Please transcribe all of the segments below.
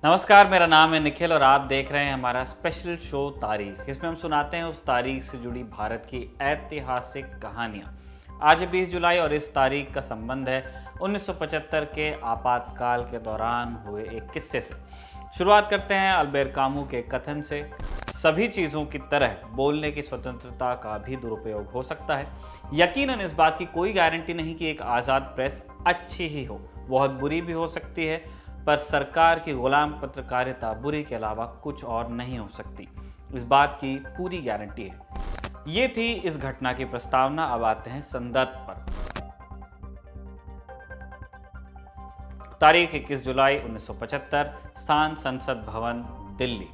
नमस्कार, मेरा नाम है निखिल और आप देख रहे हैं हमारा स्पेशल शो तारीख। इसमें हम सुनाते हैं उस तारीख से जुड़ी भारत की ऐतिहासिक कहानियाँ। आज है 20 जुलाई और इस तारीख का संबंध है 1975 के आपातकाल के दौरान हुए एक किस्से से। शुरुआत करते हैं अल्बेर कामू के कथन से, सभी चीज़ों की तरह बोलने की स्वतंत्रता का भी दुरुपयोग हो सकता है। यकीनन इस बात की कोई गारंटी नहीं कि एक आज़ाद प्रेस अच्छी ही हो, बहुत बुरी भी हो सकती है, पर सरकार की गुलाम पत्रकारिता बुरी के अलावा कुछ और नहीं हो सकती, इस बात की पूरी गारंटी है। ये थी इस घटना की प्रस्तावना। अब आते हैं संदर्भ पर। तारीख 21 जुलाई 1975, स्थान संसद भवन, दिल्ली।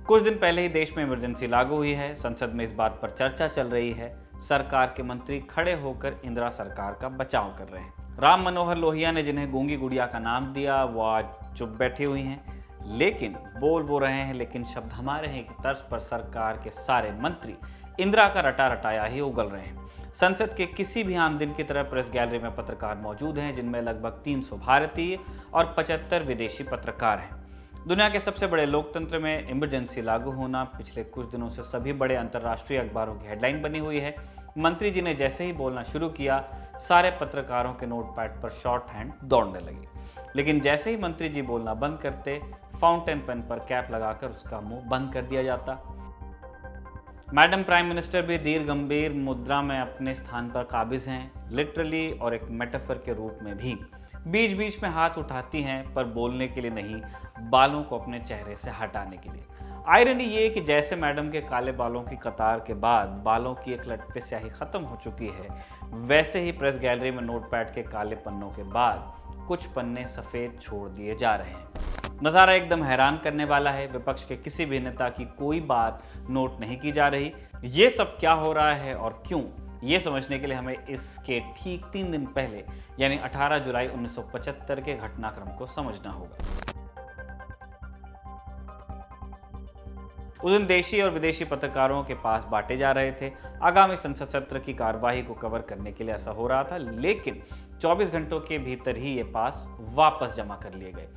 कुछ दिन पहले ही देश में इमरजेंसी लागू हुई है। संसद में इस बात पर चर्चा चल रही है। सरकार के मंत्री खड़े होकर इंदिरा सरकार का बचाव कर रहे हैं। राम मनोहर लोहिया ने जिन्हें गूंगी गुड़िया का नाम दिया, वो आज चुप बैठी हुई हैं, लेकिन बोल वो रहे हैं, लेकिन शब्द हमारे हैं कि तर्ज पर सरकार के सारे मंत्री इंदिरा का रटा रटाया ही उगल रहे हैं। संसद के किसी भी आम दिन की तरह प्रेस गैलरी में पत्रकार मौजूद हैं, जिनमें लगभग 300 भारतीय और 75 विदेशी पत्रकार हैं। दुनिया के सबसे बड़े लोकतंत्र में इमरजेंसी लागू होना पिछले कुछ दिनों से सभी बड़े अंतर्राष्ट्रीय अखबारों की हेडलाइन बनी हुई है। मंत्री जी ने जैसे ही बोलना शुरू किया, सारे पत्रकारों के नोटपैड पर शॉर्ट हैंड दौड़ने लगे, लेकिन जैसे ही मंत्री जी बोलना बंद करते, फाउंटेन पेन पर कैप लगाकर उसका मुंह बंद कर दिया जाता। मैडम प्राइम मिनिस्टर भी धीर गंभीर मुद्रा में अपने स्थान पर काबिज हैं, लिटरली और एक मेटाफर के रूप में भी। बीच बीच में हाथ उठाती हैं, पर बोलने के लिए नहीं, बालों को अपने चेहरे से हटाने के लिए। आयरनी ये कि जैसे मैडम के काले बालों की कतार के बाद बालों की एक लट पे स्याही खत्म हो चुकी है, वैसे ही प्रेस गैलरी में नोटपैड के काले पन्नों के बाद कुछ पन्ने सफ़ेद छोड़ दिए जा रहे हैं। नज़ारा एकदम हैरान करने वाला है। विपक्ष के किसी भी नेता की कोई बात नोट नहीं की जा रही। ये सब क्या हो रहा है और क्यों, ये समझने के लिए हमें इसके ठीक 3 दिन पहले यानी 18 जुलाई 1975 के घटनाक्रम को समझना होगा। उस दिन देशी और विदेशी पत्रकारों के पास बांटे जा रहे थे। आगामी संसद सत्र की कार्यवाही को कवर करने के लिए ऐसा हो रहा था, लेकिन 24 घंटों के भीतर ही ये पास वापस जमा कर लिए गए।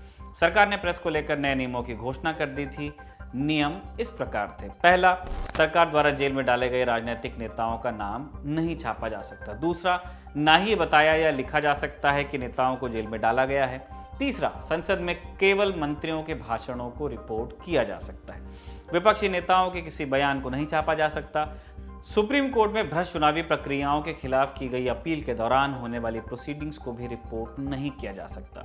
सरकार ने प्रेस को लेकर नए नियमों की घोषणा कर दी थी। नियम इस प्रकार थे। पहला, सरकार द्वारा जेल में डाले गए राजनीतिक नेताओं का नाम नहीं छापा जा सकता। दूसरा, ना ही बताया या लिखा जा सकता है कि नेताओं को जेल में डाला गया है। तीसरा, संसद में केवल मंत्रियों के भाषणों को रिपोर्ट किया जा सकता है। विपक्षी नेताओं के किसी बयान को नहीं छापा जा सकता। सुप्रीम कोर्ट में भ्रष्ट चुनावी प्रक्रियाओं के खिलाफ की गई अपील के दौरान होने वाली प्रोसीडिंग्स को भी रिपोर्ट नहीं किया जा सकता।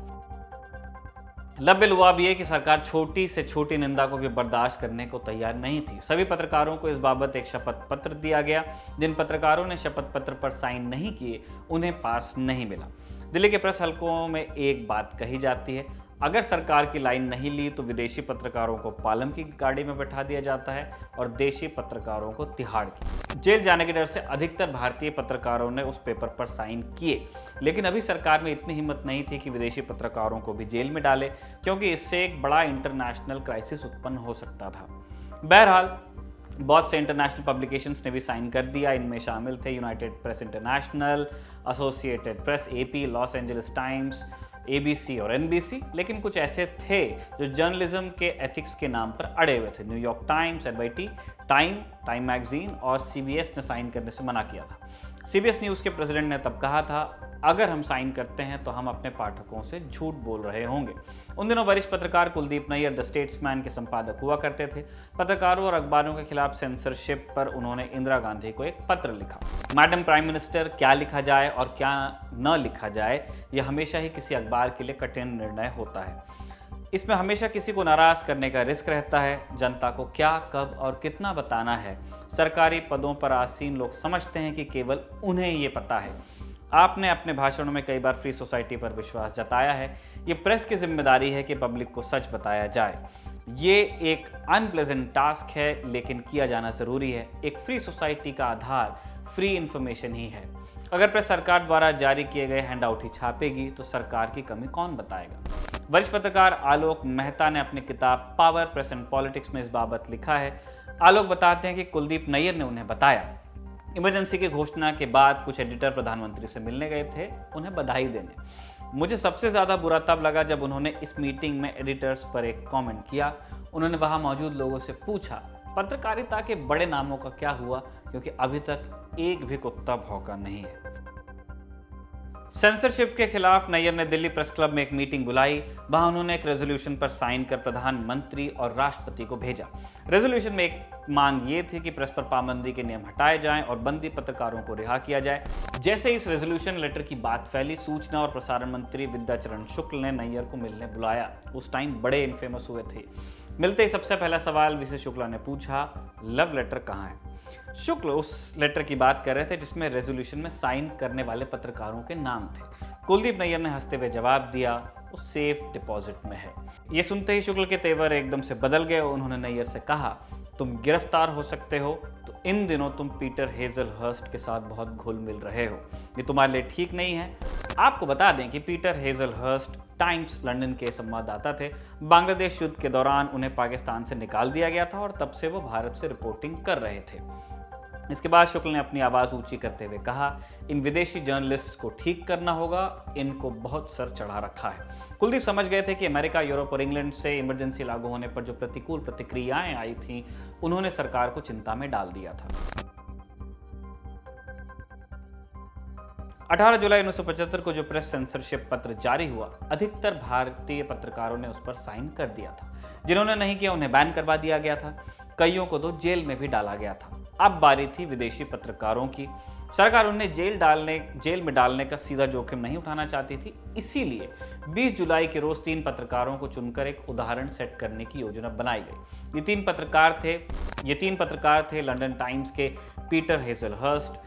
लबेलुआब ये कि सरकार छोटी से छोटी निंदा को भी बर्दाश्त करने को तैयार नहीं थी। सभी पत्रकारों को इस बाबत एक शपथ पत्र दिया गया। जिन पत्रकारों ने शपथ पत्र पर साइन नहीं किए, उन्हें पास नहीं मिला। दिल्ली के प्रेस हलकों में एक बात कही जाती है, अगर सरकार की लाइन नहीं ली तो विदेशी पत्रकारों को पालम की गाड़ी में बैठा दिया जाता है और देशी पत्रकारों को तिहाड़ की। जेल जाने के डर से अधिकतर भारतीय पत्रकारों ने उस पेपर पर साइन किए, लेकिन अभी सरकार में इतनी हिम्मत नहीं थी कि विदेशी पत्रकारों को भी जेल में डाले, क्योंकि इससे एक बड़ा इंटरनेशनल क्राइसिस उत्पन्न हो सकता था। बहरहाल बहुत से इंटरनेशनल पब्लिकेशंस ने भी साइन कर दिया। इनमें शामिल थे United press international, associated press, AP, Los Angeles times, ABC और एनबीसी। लेकिन कुछ ऐसे थे जो जर्नलिज्म के एथिक्स के नाम पर अड़े हुए थे। New York times, NYT, time magazine और सीबीएस ने साइन करने से मना किया था। सीबीएस न्यूज़ के प्रेसिडेंट ने तब कहा था, अगर हम साइन करते हैं तो हम अपने पाठकों से झूठ बोल रहे होंगे। उन दिनों वरिष्ठ पत्रकार कुलदीप नैयर द स्टेट्समैन के संपादक हुआ करते थे। पत्रकारों और अखबारों के खिलाफ सेंसरशिप पर उन्होंने इंदिरा गांधी को एक पत्र लिखा। मैडम प्राइम मिनिस्टर, क्या लिखा जाए और क्या न लिखा जाए, यह हमेशा ही किसी अखबार के लिए कठिन निर्णय होता है। इसमें हमेशा किसी को नाराज करने का रिस्क रहता है। जनता को क्या, कब और कितना बताना है, सरकारी पदों पर आसीन लोग समझते हैं कि केवल उन्हें ये पता है। आपने अपने भाषणों में कई बार फ्री सोसाइटी पर विश्वास जताया है। ये प्रेस की जिम्मेदारी है कि पब्लिक को सच बताया जाए। ये एक अनप्लेजेंट टास्क है, लेकिन किया जाना ज़रूरी है। एक फ्री सोसाइटी का आधार फ्री इंफॉर्मेशन ही है। अगर प्रेस सरकार द्वारा जारी किए गए हैंडआउट ही छापेगी तो सरकार की कमी कौन बताएगा। वरिष्ठ पत्रकार आलोक मेहता ने अपनी किताब पावर, प्रेस एंड पॉलिटिक्स में इस बाबत लिखा है। आलोक बताते हैं कि कुलदीप नैयर ने उन्हें बताया। इमरजेंसी की घोषणा के बाद कुछ एडिटर प्रधानमंत्री से मिलने गए थे उन्हें बधाई देने। मुझे सबसे ज़्यादा बुरा तब लगा जब उन्होंने इस मीटिंग में एडिटर्स पर एक कमेंट किया। उन्होंने वहां मौजूद लोगों से पूछा, पत्रकारिता के बड़े नामों का क्या हुआ, क्योंकि अभी तक एक भी कुत्ता भौंका नहीं है। सेंसरशिप के खिलाफ नैयर ने दिल्ली प्रेस क्लब में एक मीटिंग बुलाई। वहां उन्होंने एक रेजोल्यूशन पर साइन कर प्रधानमंत्री और राष्ट्रपति को भेजा। रेजोल्यूशन में एक मांग ये थी कि प्रेस पर पाबंदी के नियम हटाए जाएं और बंदी पत्रकारों को रिहा किया जाए। जैसे इस रेजोल्यूशन लेटर की बात फैली, सूचना और प्रसारण मंत्री विद्याचरण शुक्ल ने नैयर को मिलने बुलाया। उस टाइम बड़े इनफेमस हुए थे। मिलते ही सबसे पहला सवाल वीसी शुक्ला ने पूछा, लव लेटर कहाँ है? शुक्ल उस लेटर की बात कर रहे थे जिसमें रेजोल्यूशन में साइन करने वाले पत्रकारों के नाम थे। कुलदीप नैयर ने हंसते हुए जवाब दिया, वो सेफ डिपॉजिट में है। ये सुनते ही शुक्ल के तेवर एकदम से बदल गए। उन्होंने नैयर से कहा, तुम गिरफ्तार हो सकते हो, तो इन दिनों तुम पीटर हेजलहर्स्ट के साथ बहुत घुल मिल रहे हो, ये तुम्हारे लिए ठीक नहीं है। आपको बता दें कि पीटर हेजलहर्स्ट टाइम्स लंदन के संवाददाता थे। बांग्लादेश युद्ध के दौरान उन्हें पाकिस्तान से निकाल दिया गया था और तब से वो भारत से रिपोर्टिंग कर रहे थे। इसके बाद शुक्ल ने अपनी आवाज़ ऊंची करते हुए कहा, इन विदेशी जर्नलिस्ट को ठीक करना होगा, इनको बहुत सर चढ़ा रखा है। कुलदीप समझ गए थे कि अमेरिका, यूरोप और इंग्लैंड से इमरजेंसी लागू होने पर जो प्रतिकूल प्रतिक्रियाएं आई थीं, उन्होंने सरकार को चिंता में डाल दिया था। 18 जुलाई 1975 को जो प्रेस सेंसरशिप पत्र जारी हुआ, अधिकतर भारतीय पत्रकारों ने उस पर साइन कर दिया था। जिन्होंने नहीं किया उन्हें बैन करवा दिया गया था। कईयों को तो जेल में भी डाला गया था। अब बारी थी विदेशी पत्रकारों की। सरकार उन्हें जेल में डालने का सीधा जोखिम नहीं उठाना चाहती थी। इसीलिए 20 जुलाई के रोज 3 पत्रकारों को चुनकर एक उदाहरण सेट करने की योजना बनाई गई। ये तीन पत्रकार थे लंदन टाइम्स के पीटर हेजलहर्स्ट,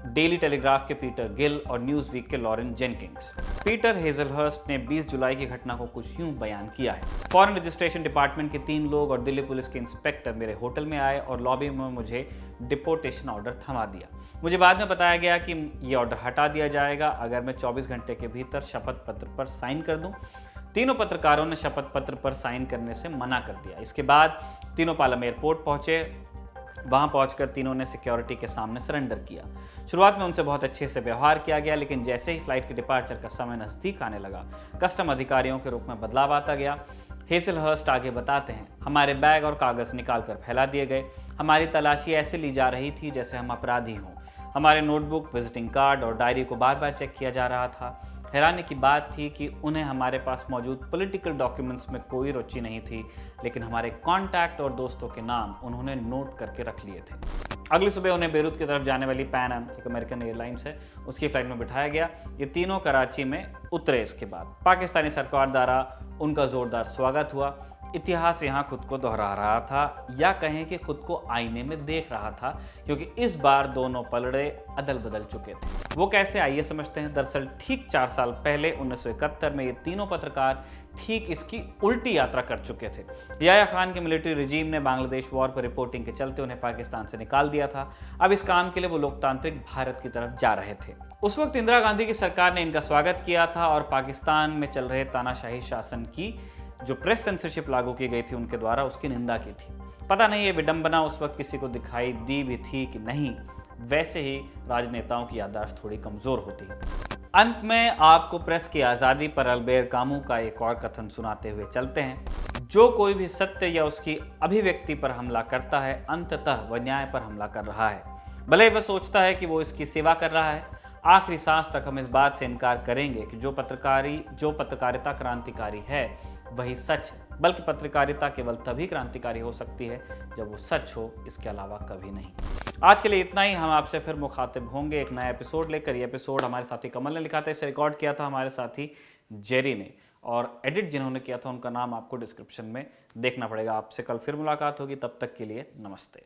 डेली टेलीग्राफ के पीटर गिल और न्यूज़ वीक के लॉरेन जेनकिंस। पीटर हेजलहर्स्ट ने 20 जुलाई की घटना को कुछ यूं बयान किया है, फॉरेन रजिस्ट्रेशन डिपार्टमेंट के 3 लोग और दिल्ली पुलिस के इंस्पेक्टर मेरे होटल में आए और लॉबी में मुझे डिपोर्टेशन ऑर्डर थमा दिया। मुझे बाद में बताया गया कि ये ऑर्डर हटा दिया जाएगा अगर मैं 24 घंटे के भीतर शपथ पत्र पर साइन कर दूं। तीनों पत्रकारों ने शपथ पत्र पर साइन करने से मना कर दिया। इसके बाद तीनों पालम एयरपोर्ट पहुंचे। वहां पहुंचकर तीनों ने सिक्योरिटी के सामने सरेंडर किया। शुरुआत में उनसे बहुत अच्छे से व्यवहार किया गया, लेकिन जैसे ही फ्लाइट के डिपार्चर का समय नजदीक आने लगा, कस्टम अधिकारियों के रूप में बदलाव आता गया। हेजलहर्स्ट आगे बताते हैं, हमारे बैग और कागज निकालकर फैला दिए गए। हमारी तलाशी ऐसे ली जा रही थी जैसे हम अपराधी हों। हमारे नोटबुक, विजिटिंग कार्ड और डायरी को बार बार चेक किया जा रहा था। हैरानी की बात थी कि उन्हें हमारे पास मौजूद पॉलिटिकल डॉक्यूमेंट्स में कोई रुचि नहीं थी, लेकिन हमारे कॉन्टैक्ट और दोस्तों के नाम उन्होंने नोट करके रख लिए थे। अगली सुबह उन्हें बेरूत की तरफ जाने वाली पैन एम, एक अमेरिकन एयरलाइंस है, उसकी फ्लाइट में बिठाया गया। ये तीनों कराची में उतरे। इसके बाद पाकिस्तानी सरकार द्वारा उनका जोरदार स्वागत हुआ। इतिहास यहाँ खुद को दोहरा रहा था, या कहें कि खुद को आईने में देख रहा था, क्योंकि इस बार दोनों पलड़े अदल बदल चुके थे। वो कैसे, आइए समझते हैं। दरअसल ठीक 4 साल पहले 1971 में ये तीनों पत्रकार ठीक इसकी उल्टी यात्रा कर चुके थे। याह्या खान के मिलिट्री रिजीम ने बांग्लादेश वॉर पर रिपोर्टिंग के चलते उन्हें पाकिस्तान से निकाल दिया था। अब इस काम के लिए वो लोकतांत्रिक भारत की तरफ जा रहे थे। उस वक्त इंदिरा गांधी की सरकार ने इनका स्वागत किया था और पाकिस्तान में चल रहे तानाशाही शासन की जो प्रेस सेंसरशिप लागू की गई थी उनके द्वारा उसकी निंदा की थी। पता नहीं ये विडंबना उस वक्त किसी को दिखाई दी भी थी कि नहीं। वैसे ही राजनेताओं की याददाश्त थोड़ी कमजोर होती है। अंत में आपको प्रेस की आज़ादी पर अल्बेर कामू का एक और कथन सुनाते हुए चलते हैं। जो कोई भी सत्य या उसकी अभिव्यक्ति पर हमला करता है, अंततः वह न्याय पर हमला कर रहा है। भले वह सोचता है कि वो इसकी सेवा कर रहा है। आखिरी सांस तक हम इस बात से इनकार करेंगे कि जो पत्रकारिता क्रांतिकारी है वही सच है। बल्कि पत्रकारिता केवल तभी क्रांतिकारी हो सकती है जब वो सच हो, इसके अलावा कभी नहीं। आज के लिए इतना ही। हम आपसे फिर मुखातिब होंगे एक नया एपिसोड लेकर। ये एपिसोड हमारे साथी कमल ने लिखा था, इसे रिकॉर्ड किया था हमारे साथी जेरी ने, और एडिट जिन्होंने किया था उनका नाम आपको डिस्क्रिप्शन में देखना पड़ेगा। आपसे कल फिर मुलाकात होगी, तब तक के लिए नमस्ते।